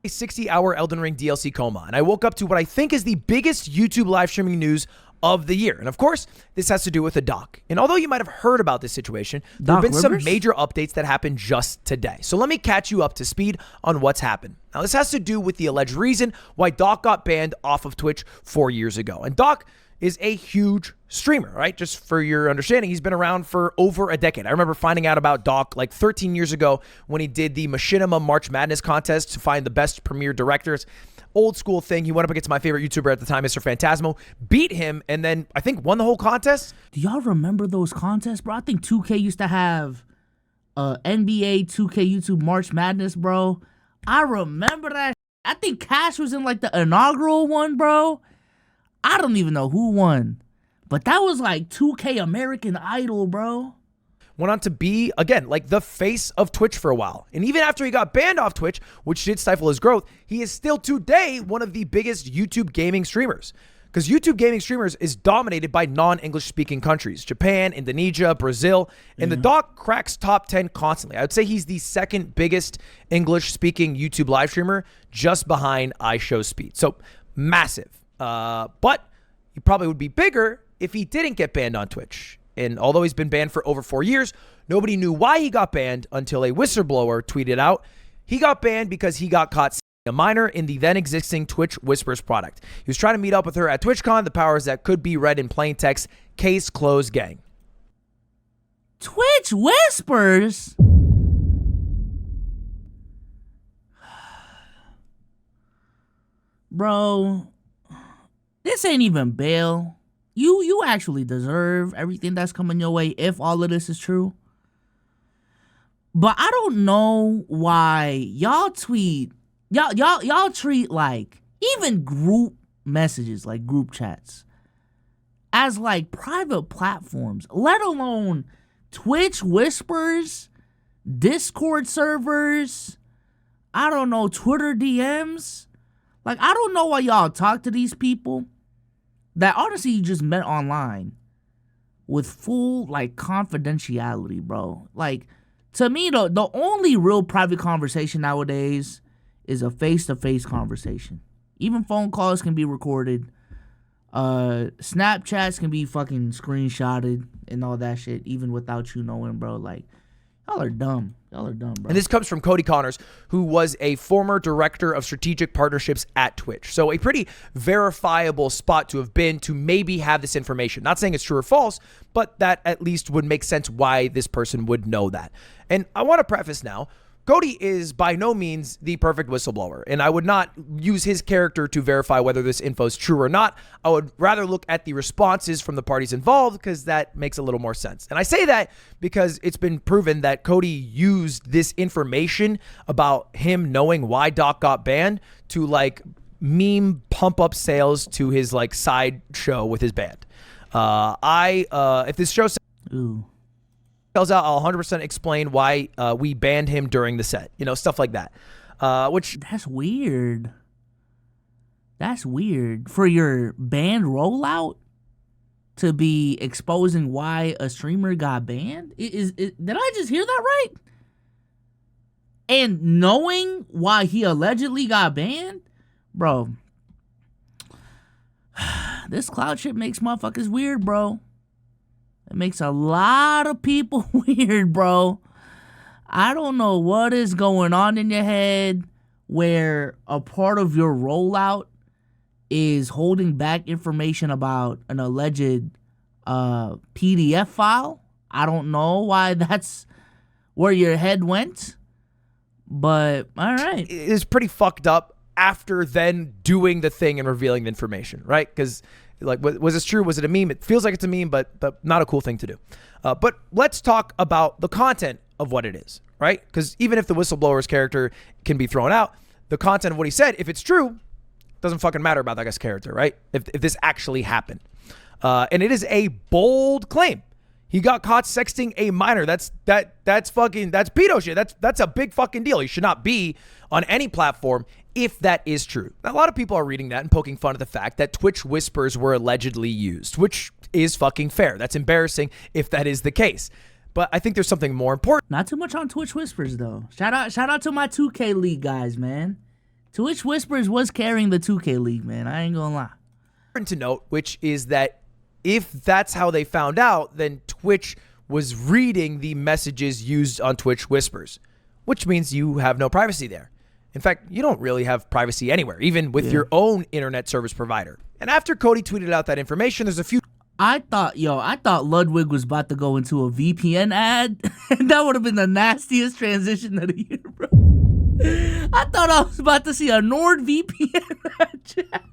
a 60-hour Elden Ring DLC coma, and I woke up to what I think is the biggest YouTube live streaming news of the year. And of course, this has to do with the doc. And although you might have heard about this situation, there have been some major updates that happened just today. So let me catch you up to speed on what's happened. Now, this has to do with the alleged reason why Doc got banned off of Twitch 4 years ago. And Doc is a huge streamer, right? Just for your understanding, he's been around for over a decade. I remember finding out about Doc like 13 years ago when he did the Machinima March Madness contest to find the best premiere directors. Old school thing. He went up against my favorite YouTuber at the time, Mr. Phantasmo, beat him, and then I think won the whole contest. Do y'all remember those contests, bro? I think 2K used to have NBA 2K YouTube March Madness, bro. I remember that. I think Cash was in like the inaugural one, bro. I don't even know who won, but that was like 2K American Idol, bro. Went on to be, again, like the face of Twitch for a while. And even after he got banned off Twitch, which did stifle his growth, he is still today one of the biggest YouTube gaming streamers. Because YouTube gaming streamers is dominated by non-English speaking countries. Japan, Indonesia, Brazil. And the Doc cracks top 10 constantly. I would say he's the second biggest English speaking YouTube live streamer, just behind iShowSpeed. So massive. But he probably would be bigger if he didn't get banned on Twitch. And although he's been banned for over 4 years, nobody knew why he got banned until a whistleblower tweeted out he got banned because he got caught a minor in the then existing Twitch Whispers product. He was trying to meet up with her at TwitchCon. The powers that could be read in plain text. Case closed, gang. Twitch Whispers? Bro, this ain't even bail. You actually deserve everything that's coming your way if all of this is true. But I don't know why y'all tweet, y'all treat like even group messages, like group chats, as like private platforms, let alone Twitch Whispers, Discord servers, I don't know, Twitter DMs. Like, I don't know why y'all talk to these people that honestly you just met online with full, like, confidentiality, bro. Like, to me, the only real private conversation nowadays is a face-to-face conversation. Even phone calls can be recorded. Snapchats can be fucking screenshotted and all that shit, even without you knowing, bro. Like, y'all are dumb. Y'all are dumb, bro. And this comes from Cody Connors, who was a former director of strategic partnerships at Twitch. So a pretty verifiable spot to have been to maybe have this information. Not saying it's true or false, but that at least would make sense why this person would know that. And I want to preface now, Cody is by no means the perfect whistleblower, and I would not use his character to verify whether this info is true or not. I would rather look at the responses from the parties involved because that makes a little more sense. And I say that because it's been proven that Cody used this information about him knowing why Doc got banned to like meme pump up sales to his like side show with his band. If this show tells out, I'll 100% explain why we banned him during the set. You know, stuff like that. Which that's weird. That's weird for your band rollout to be exposing why a streamer got banned. Did I just hear that right? And knowing why he allegedly got banned, bro. This cloud shit makes motherfuckers weird, bro. It makes a lot of people weird, bro. I don't know what is going on in your head where a part of your rollout is holding back information about an alleged PDF file. I don't know why that's where your head went, but all right. It's pretty fucked up after then doing the thing and revealing the information, right? Because like, was this true? Was it a meme? It feels like it's a meme, but not a cool thing to do. But let's talk about the content of what it is, right? Because even if the whistleblower's character can be thrown out, the content of what he said, if it's true, doesn't fucking matter about that guy's character, right? If this actually happened. And it is a bold claim. He got caught sexting a minor. That's pedo shit. That's a big fucking deal. He should not be on any platform if that is true. Now, a lot of people are reading that and poking fun at the fact that Twitch Whispers were allegedly used, which is fucking fair. That's embarrassing if that is the case. But I think there's something more important. Not too much on Twitch Whispers, though. Shout out to my 2K League guys, man. Twitch Whispers was carrying the 2K League, man. I ain't gonna lie. To note, which is that if that's how they found out, then Twitch was reading the messages used on Twitch Whispers, which means you have no privacy there. In fact, you don't really have privacy anywhere, even with your own internet service provider. And after Cody tweeted out that information, there's a few... I thought Ludwig was about to go into a VPN ad. That would have been the nastiest transition of the year, bro. I thought I was about to see a NordVPN ad, chat.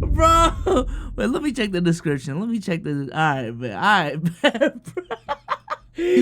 Bro. Wait, let me check the description. All right, man, bro.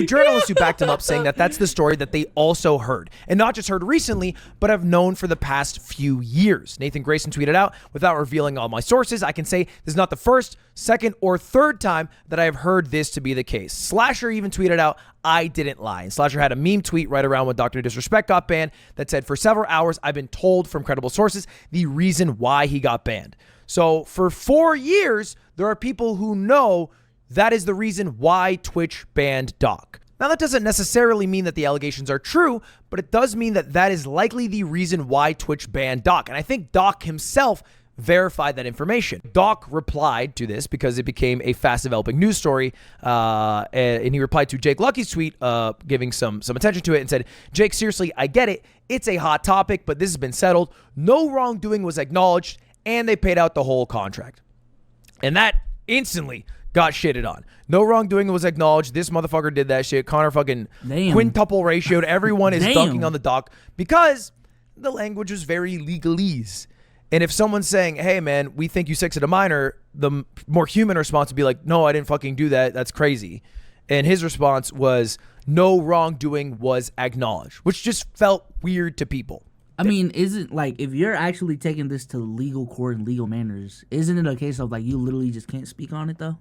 Journalists who backed him up saying that that's the story that they also heard. And not just heard recently, but have known for the past few years. Nathan Grayson tweeted out, without revealing all my sources, I can say this is not the first, second, or third time that I have heard this to be the case. Slasher even tweeted out, I didn't lie. And Slasher had a meme tweet right around when Dr. Disrespect got banned that said, for several hours, I've been told from credible sources the reason why he got banned. So for 4 years, there are people who know that is the reason why Twitch banned Doc. Now, that doesn't necessarily mean that the allegations are true, but it does mean that that is likely the reason why Twitch banned Doc. And I think Doc himself verified that information. Doc replied to this because it became a fast-developing news story, and he replied to Jake Lucky's tweet, giving some attention to it, and said, Jake, seriously, I get it. It's a hot topic, but this has been settled. No wrongdoing was acknowledged, and they paid out the whole contract. And that instantly got shitted on. No wrongdoing was acknowledged. This motherfucker did that shit. Connor fucking quintuple ratioed. Everyone is dunking on the Doc because the language was very legalese. And if someone's saying, hey, man, we think you sexed a minor, the more human response would be like, no, I didn't fucking do that. That's crazy. And his response was, no wrongdoing was acknowledged, which just felt weird to people. I mean, isn't like if you're actually taking this to legal court and legal manners, isn't it a case of like you literally just can't speak on it though?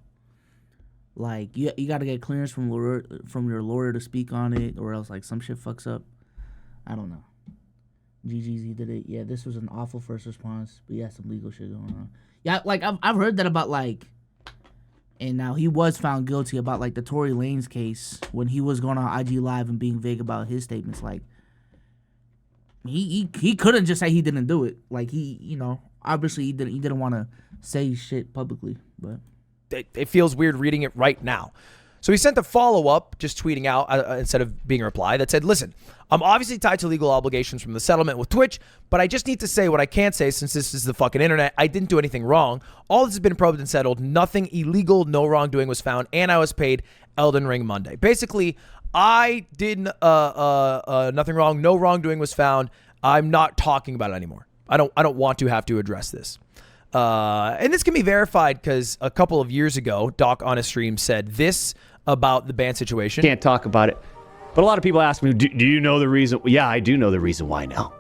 Like you got to get clearance from your lawyer to speak on it, or else like some shit fucks up. I don't know. GGZ did it. Yeah, this was an awful first response, but yeah, some legal shit going on. Yeah, like I've heard that about like, and now he was found guilty about like the Tory Lanez case when he was going on IG Live and being vague about his statements. Like he couldn't just say he didn't do it. Like he obviously he didn't want to say shit publicly, but. It feels weird reading it right now. So he sent a follow-up, just tweeting out instead of being a reply, that said, listen, I'm obviously tied to legal obligations from the settlement with Twitch, but I just need to say what I can't say since this is the fucking internet. I didn't do anything wrong. All this has been probed and settled. Nothing illegal, no wrongdoing was found, and I was paid Elden Ring Monday. Basically, I did nothing wrong. No wrongdoing was found. I'm not talking about it anymore. I don't want to have to address this. And this can be verified because a couple of years ago, Doc on a stream said this about the ban situation. Can't talk about it. But a lot of people ask me, do you know the reason? Yeah, I do know the reason why now.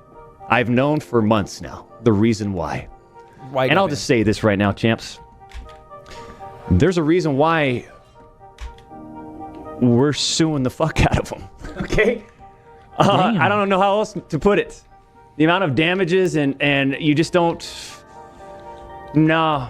I've known for months now the reason why. And I'll just say this right now, champs. There's a reason why we're suing the fuck out of them. Okay? I don't know how else to put it. The amount of damages and you just don't... No.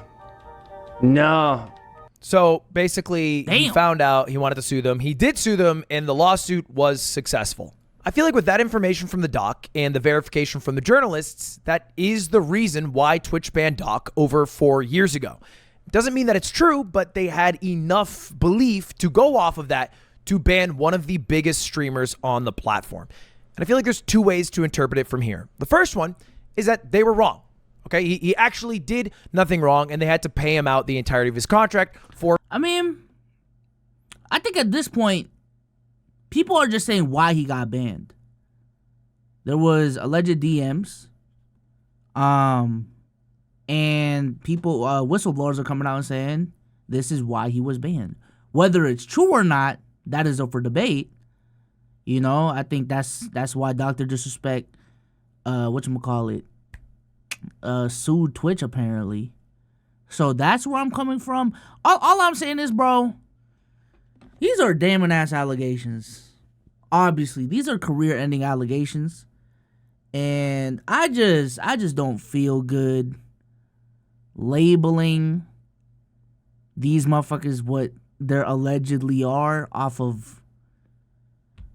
So basically, he found out he wanted to sue them. He did sue them, and the lawsuit was successful. I feel like with that information from the Doc and the verification from the journalists, that is the reason why Twitch banned Doc over 4 years ago. Doesn't mean that it's true, but they had enough belief to go off of that to ban one of the biggest streamers on the platform. And I feel like there's two ways to interpret it from here. The first one is that they were wrong. Okay, he actually did nothing wrong, and they had to pay him out the entirety of his contract for... I mean, I think at this point, people are just saying why he got banned. There was alleged DMs, and people, whistleblowers are coming out and saying this is why he was banned. Whether it's true or not, that is up for debate. You know, I think that's why Dr. Disrespect, whatchamacallit, sued Twitch apparently. So that's where I'm coming from. All I'm saying is, bro, these are damning ass allegations. Obviously, these are career-ending allegations, and I just don't feel good labeling these motherfuckers what they're allegedly are off of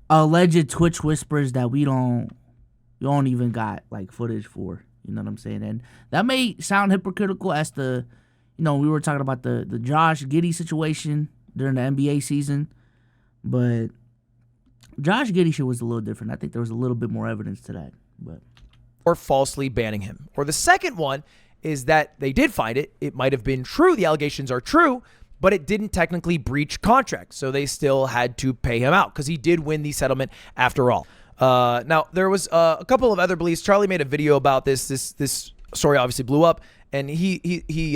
alleged Twitch whispers that we don't you don't even got like footage for. You know what I'm saying? And that may sound hypocritical as the, we were talking about the Josh Giddey situation during the NBA season, but Josh Giddey shit was a little different. I think there was a little bit more evidence to that. But or falsely banning him. Or the second one is that they did find it. It might have been true. The allegations are true, but it didn't technically breach contract. So they still had to pay him out because he did win the settlement after all. Now, there was a couple of other beliefs. Charlie made a video about this. This story obviously blew up, and he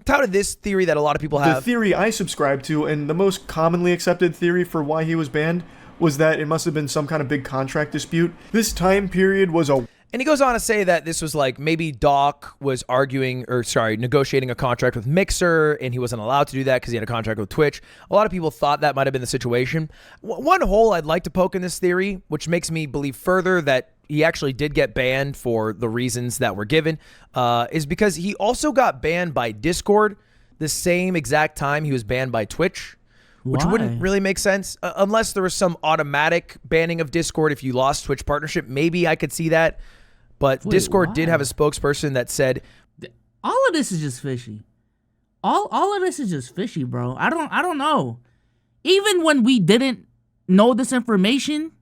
touted this theory that a lot of people have. The theory I subscribe to, and the most commonly accepted theory for why he was banned, was that it must have been some kind of big contract dispute. This time period was a... And he goes on to say that this was like maybe Doc was negotiating a contract with Mixer, and he wasn't allowed to do that because he had a contract with Twitch. A lot of people thought that might have been the situation. One hole I'd like to poke in this theory, which makes me believe further that he actually did get banned for the reasons that were given, is because he also got banned by Discord the same exact time he was banned by Twitch. Which Why? Wouldn't really make sense unless there was some automatic banning of Discord if you lost Twitch partnership. Maybe I could see that. But Wait, Discord why? did have a spokesperson that said, all of this is just fishy. All of this is just fishy, bro. I don't know. Even when we didn't know this information,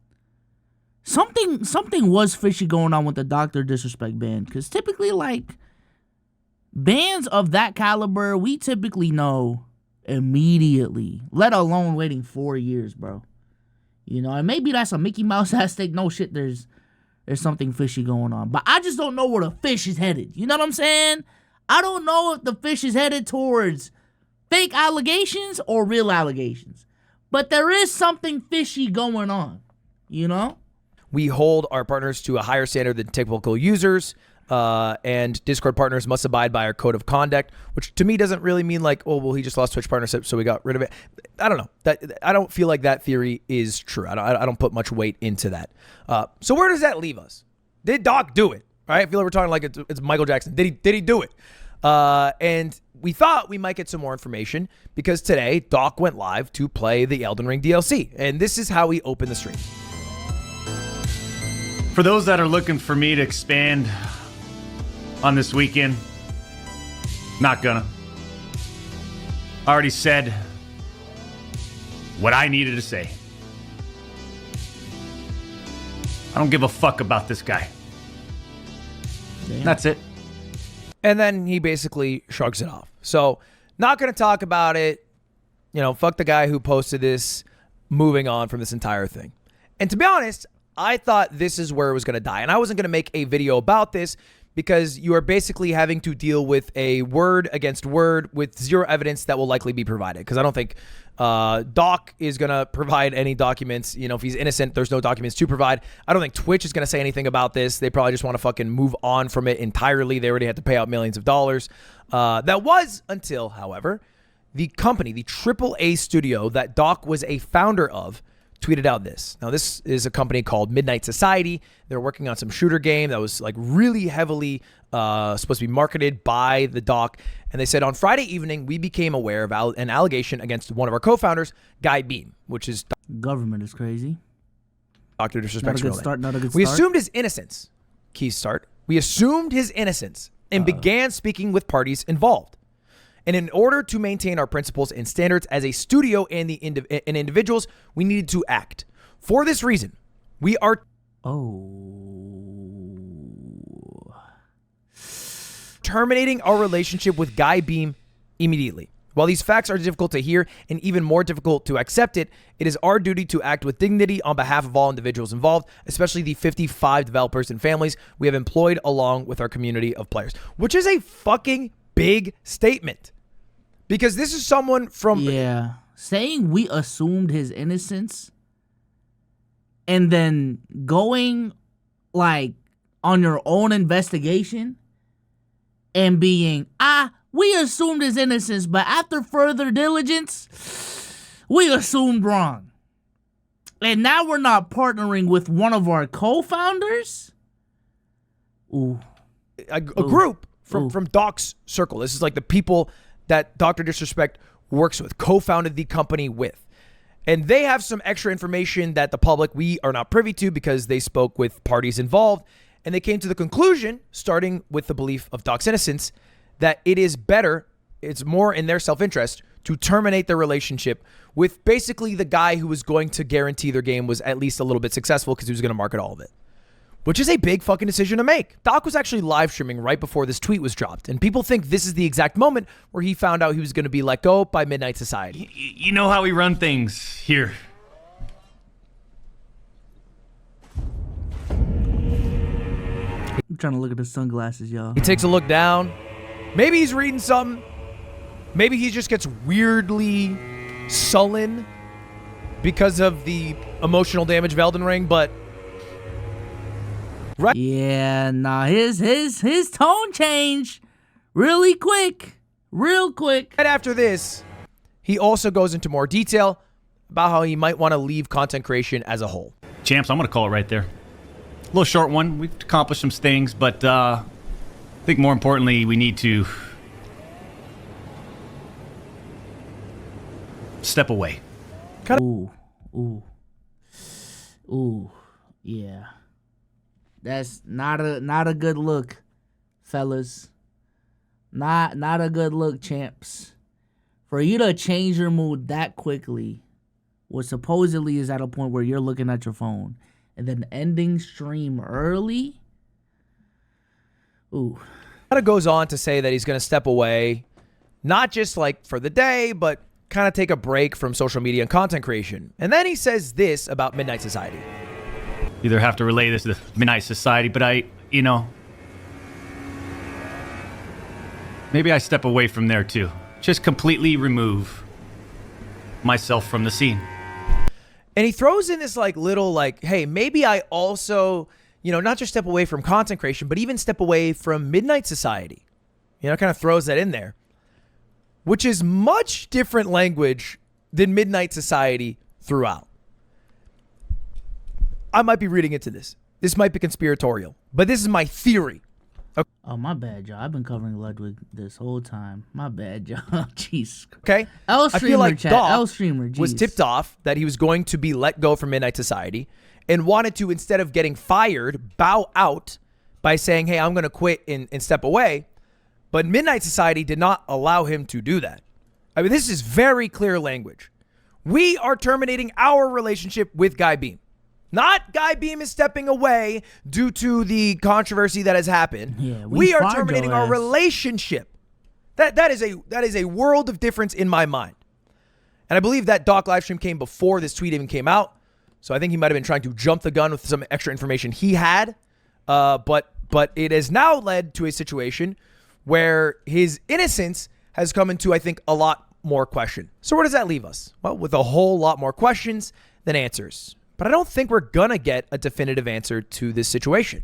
something was fishy going on with the Dr. Disrespect ban. Because typically, like, bans of that caliber, we typically know immediately, let alone waiting 4 years, bro. And maybe that's a Mickey Mouse ass thing. No shit, there's something fishy going on. But I just don't know where the fish is headed. You know what I'm saying? I don't know if the fish is headed towards fake allegations or real allegations. But there is something fishy going on, we hold our partners to a higher standard than typical users, and Discord partners must abide by our code of conduct, which to me doesn't really mean like, oh, well, he just lost Twitch partnership, so we got rid of it. I don't know. I don't feel like that theory is true. I don't put much weight into that. So where does that leave us? Did Doc do it? All right, I feel like we're talking like it's Michael Jackson. Did he do it? And we thought we might get some more information because today Doc went live to play the Elden Ring DLC, and this is how he opened the stream. For those that are looking for me to expand on this weekend, not gonna. I already said what I needed to say. I don't give a fuck about this guy. Damn. That's it. And then he basically shrugs it off. So not going to talk about it. Fuck the guy who posted this, moving on from this entire thing. And to be honest, I thought this is where it was going to die. And I wasn't going to make a video about this because you are basically having to deal with a word against word with zero evidence that will likely be provided. Because I don't think Doc is going to provide any documents. If he's innocent, there's no documents to provide. I don't think Twitch is going to say anything about this. They probably just want to fucking move on from it entirely. They already had to pay out millions of dollars. That was until, however, the company, the AAA studio that Doc was a founder of, tweeted out this. Now, this is a company called Midnight Society. They're working on some shooter game that was like really heavily supposed to be marketed by the Doc. And they said, on Friday evening, we became aware of an allegation against one of our co-founders, Guy Beam, which is... Government is crazy. Dr. Disrespect's real name. Not a good start. We assumed his innocence. Key start. We assumed his innocence and began speaking with parties involved. And in order to maintain our principles and standards as a studio and individuals, we needed to act. For this reason, we are terminating our relationship with Guy Beam immediately. While these facts are difficult to hear and even more difficult to accept it is our duty to act with dignity on behalf of all individuals involved, especially the 55 developers and families we have employed along with our community of players, which is a fucking big statement. Because this is someone from... Yeah. Saying we assumed his innocence and then going, like, on your own investigation and being, we assumed his innocence, but after further diligence, we assumed wrong. And now we're not partnering with one of our co-founders? Ooh. A group from Doc's circle. This is like the people that Dr. Disrespect works with, co-founded the company with. And they have some extra information that the public, we are not privy to because they spoke with parties involved. And they came to the conclusion, starting with the belief of Doc's innocence, that it is better, it's more in their self-interest to terminate their relationship with basically the guy who was going to guarantee their game was at least a little bit successful because he was going to market all of it. Which is a big fucking decision to make. Doc was actually live streaming right before this tweet was dropped. And people think this is the exact moment where he found out he was going to be let go by Midnight Society. You know how we run things here. I'm trying to look at the sunglasses, y'all. He takes a look down. Maybe he's reading something. Maybe he just gets weirdly sullen because of the emotional damage of Elden Ring, but... Right. Yeah, nah, his tone changed really quick. Real quick. Right after this, he also goes into more detail about how he might want to leave content creation as a whole. Champs, I'm going to call it right there. A little short one. We've accomplished some things, but I think more importantly, we need to step away. Ooh, yeah. That's not a good look, fellas. Not a good look, champs. For you to change your mood that quickly, what supposedly is at a point where you're looking at your phone, and then ending stream early. Ooh. Kind of goes on to say that he's going to step away, not just like for the day, but kind of take a break from social media and content creation. And then he says this about Midnight Society. Either have to relay this to the Midnight Society, but maybe I step away from there too. Just completely remove myself from the scene. And he throws in this little hey, maybe I also, not just step away from content creation, but even step away from Midnight Society. Kind of throws that in there, which is much different language than Midnight Society throughout. I might be reading into this. This might be conspiratorial, but this is my theory. Okay. Oh, my bad, y'all. I've been covering Ludwig this whole time. My bad, y'all. Jeez. Okay. I feel like Doc streamer, was tipped off that he was going to be let go from Midnight Society and wanted to, instead of getting fired, bow out by saying, hey, I'm going to quit and step away. But Midnight Society did not allow him to do that. I mean, this is very clear language. We are terminating our relationship with Guy Beam. Not Guy Beam is stepping away due to the controversy that has happened. Yeah, we are terminating our relationship. That is a world of difference in my mind. And I believe that Doc livestream came before this tweet even came out. So I think he might have been trying to jump the gun with some extra information he had. But it has now led to a situation where his innocence has come into, I think, a lot more question. So where does that leave us? Well, with a whole lot more questions than answers. But I don't think we're going to get a definitive answer to this situation.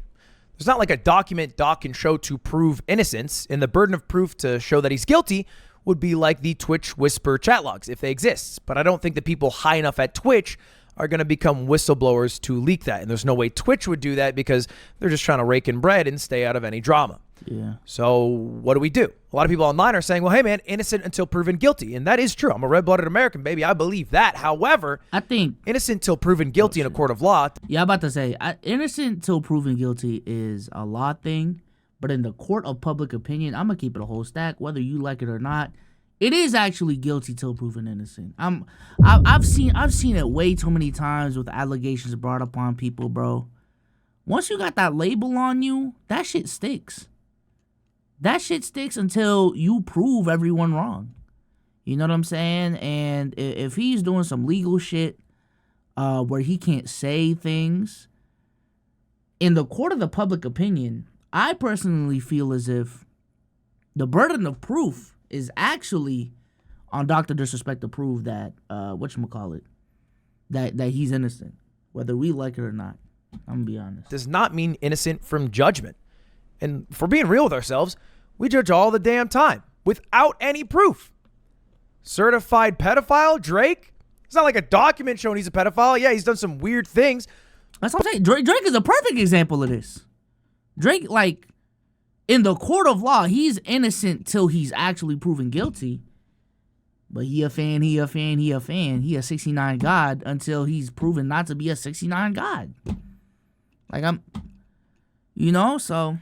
There's not like a document Doc can show to prove innocence, and the burden of proof to show that he's guilty would be like the Twitch Whisper chat logs, if they exist. But I don't think the people high enough at Twitch are going to become whistleblowers to leak that. And there's no way Twitch would do that because they're just trying to rake in bread and stay out of any drama. Yeah. So what do? A lot of people online are saying, well, hey, man, innocent until proven guilty. And that is true. I'm a red-blooded American, baby. I believe that. However, I think innocent till proven guilty in a court of law. Yeah, I'm about to say, innocent till proven guilty is a law thing. But in the court of public opinion, I'm going to keep it a whole stack, whether you like it or not. It is actually guilty till proven innocent. I've seen it way too many times with allegations brought upon people, bro. Once you got that label on you, that shit sticks. That shit sticks until you prove everyone wrong. You know what I'm saying? And if he's doing some legal shit where he can't say things, in the court of the public opinion, I personally feel as if the burden of proof is actually on Dr. Disrespect to prove that, whatchamacallit, that he's innocent, whether we like it or not. I'm going to be honest. Does not mean innocent from judgment. And for being real with ourselves, we judge all the damn time without any proof. Certified pedophile, Drake? It's not like a document showing he's a pedophile. Yeah, he's done some weird things. That's what I'm saying. Drake is a perfect example of this. Drake, in the court of law, he's innocent till he's actually proven guilty. But he a fan. He a 69 God until he's proven not to be a 69 God. Like so.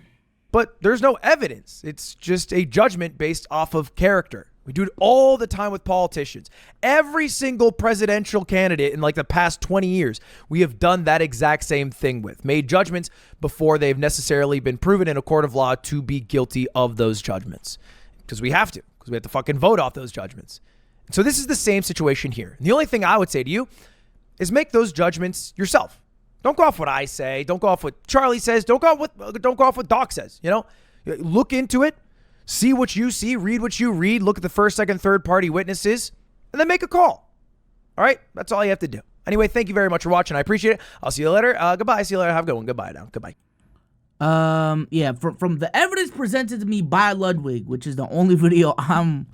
But there's no evidence. It's just a judgment based off of character. We do it all the time with politicians. Every single presidential candidate in like the past 20 years, we have done that exact same thing with. Made judgments before they've necessarily been proven in a court of law to be guilty of those judgments. Because we have to fucking vote off those judgments. So this is the same situation here. And the only thing I would say to you is make those judgments yourself. Don't go off what I say. Don't go off what Charlie says. Don't go off what Doc says. Look into it, see what you see, read what you read, look at the first, second, third party witnesses, and then make a call. All right, that's all you have to do. Anyway, thank you very much for watching. I appreciate it. I'll see you later. Goodbye. See you later. Have a good one. Goodbye now. Goodbye. From the evidence presented to me by Ludwig, which is the only video I'm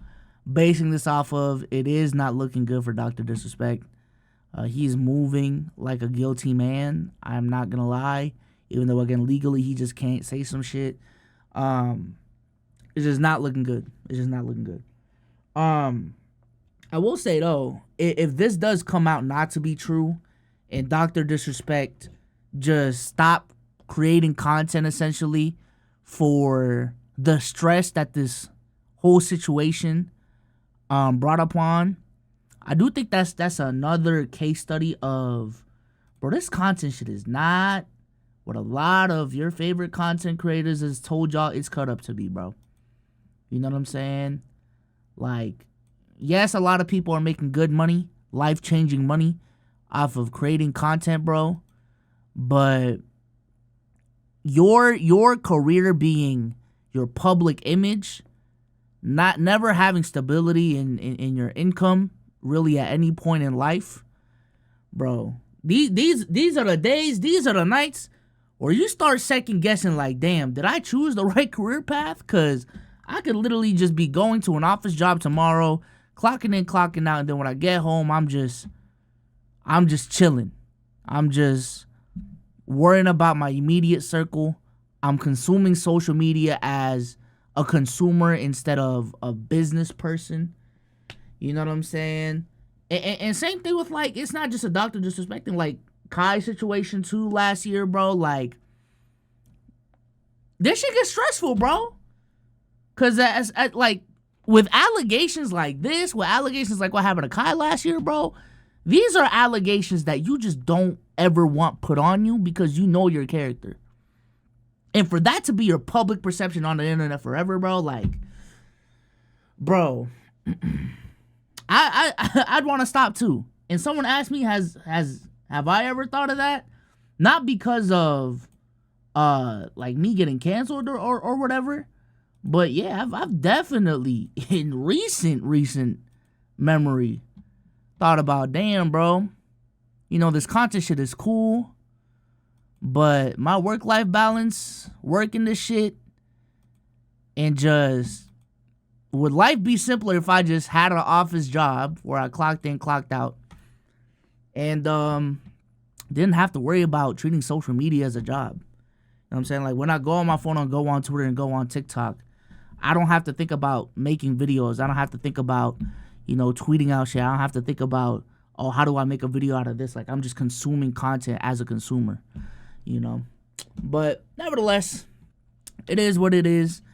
basing this off of, it is not looking good for Dr. Disrespect. He's moving like a guilty man. I'm not gonna lie. Even though, again, legally he just can't say some shit. It's just not looking good. I will say, though, if this does come out not to be true and Dr. Disrespect just stop creating content, essentially, for the stress that this whole situation brought upon, I do think that's another case study of, bro, this content shit is not what a lot of your favorite content creators has told y'all it's cut up to be, bro. You know what I'm saying? Like, yes, a lot of people are making good money, life-changing money off of creating content, bro. But your career being your public image, never having stability in your income really at any point in life, bro. These are the days, these are the nights where you start second guessing, like, damn, did I choose the right career path? Because I could literally just be going to an office job tomorrow, clocking in, clocking out, and then when I get home, I'm just chilling. I'm just worrying about my immediate circle. I'm consuming social media as a consumer instead of a business person. You know what I'm saying? And same thing with, like, it's not just a Dr. Disrespecting, like, Kai's situation too last year, bro. Like, this shit gets stressful, bro. Because like, with allegations like this, with allegations like what happened to Kai last year, bro, these are allegations that you just don't ever want put on you because you know your character. And for that to be your public perception on the internet forever, bro, like, bro, I'd want to stop too. And someone asked me, have I ever thought of that? Not because of like me getting canceled or whatever, but yeah, I've definitely in recent memory thought about, damn, bro, this content shit is cool, but my work-life balance, working this shit, and just, would life be simpler if I just had an office job where I clocked in, clocked out, and didn't have to worry about treating social media as a job? You know what I'm saying? Like, when I go on my phone and go on Twitter and go on TikTok, I don't have to think about making videos. I don't have to think about, tweeting out shit. I don't have to think about, oh, how do I make a video out of this? Like, I'm just consuming content as a consumer, But nevertheless, it is what it is.